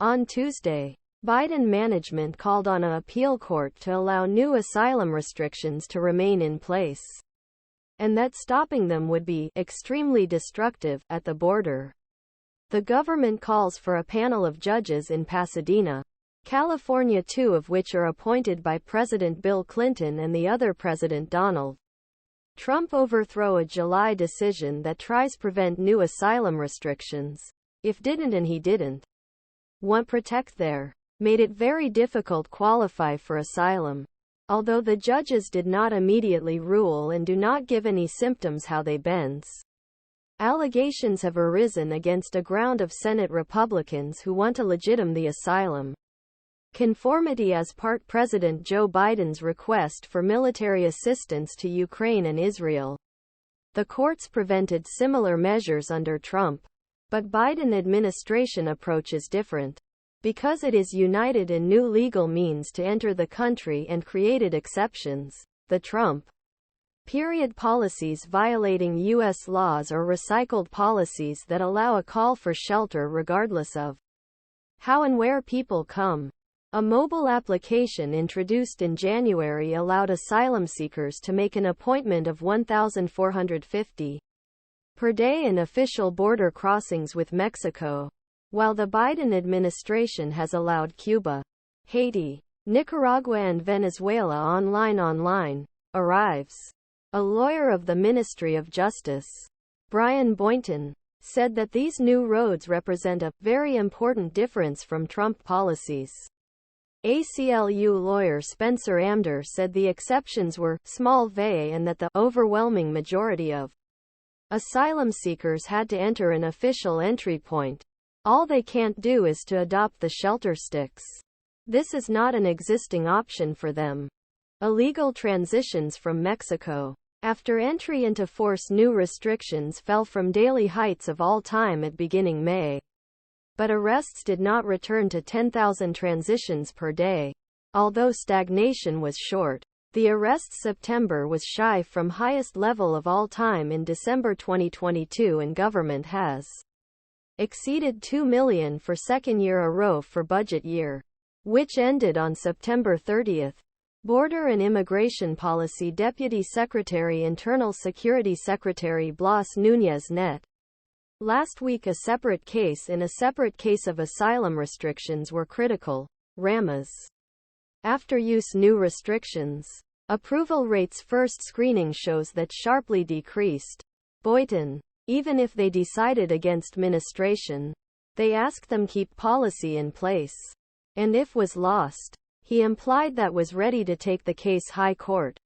On Tuesday, Biden management called on an appeal court to allow new asylum restrictions to remain in place, and that stopping them would be extremely destructive at the border. The government calls for a panel of judges in Pasadena, California, 2 of which are appointed by President Bill Clinton and the other President Donald Trump, overthrow a July decision that tries prevent new asylum restrictions. If didn't and he didn't want protect there, made it very difficult qualify for asylum. Although the judges did not immediately rule and do not give any symptoms how they bends. Allegations have arisen against a ground of Senate Republicans who want to legitim the asylum conformity as part President Joe Biden's request for military assistance to Ukraine and Israel. The courts prevented similar measures under Trump, but Biden administration approach is different, because it is united in new legal means to enter the country and created exceptions. The Trump period policies violating U.S. laws or recycled policies that allow a call for shelter regardless of how and where people come. A mobile application introduced in January allowed asylum seekers to make an appointment of $1,450 per day in official border crossings with Mexico, while the Biden administration has allowed Cuba, Haiti, Nicaragua and Venezuela online.arrives. A lawyer of the Ministry of Justice, Boynton, said that these new roads represent a very important difference from Trump policies. ACLU lawyer Spencer Amdur said the exceptions were small v and that the overwhelming majority of asylum seekers had to enter an official entry point. All they can't do is to adopt the shelter sticks. This is not an existing option for them. Illegal transitions from Mexico. After entry into force, new restrictions fell from daily heights of all time at beginning May. But arrests did not return to 10,000 transitions per day. Although stagnation was short, the arrests September was shy from highest level of all time in December 2022, and government has exceeded 2 million for second year a row for budget year, which ended on September 30. Border and Immigration Policy Deputy Secretary Internal Security Secretary Blas Nuñez net. Last week a separate case of asylum restrictions were critical.Ramas. After use new restrictions. Approval rates first screening shows that sharply decreased. Boyton. Even if they decided against ministration, they asked them keep policy in place. And if was lost, he implied that was ready to take the case high court.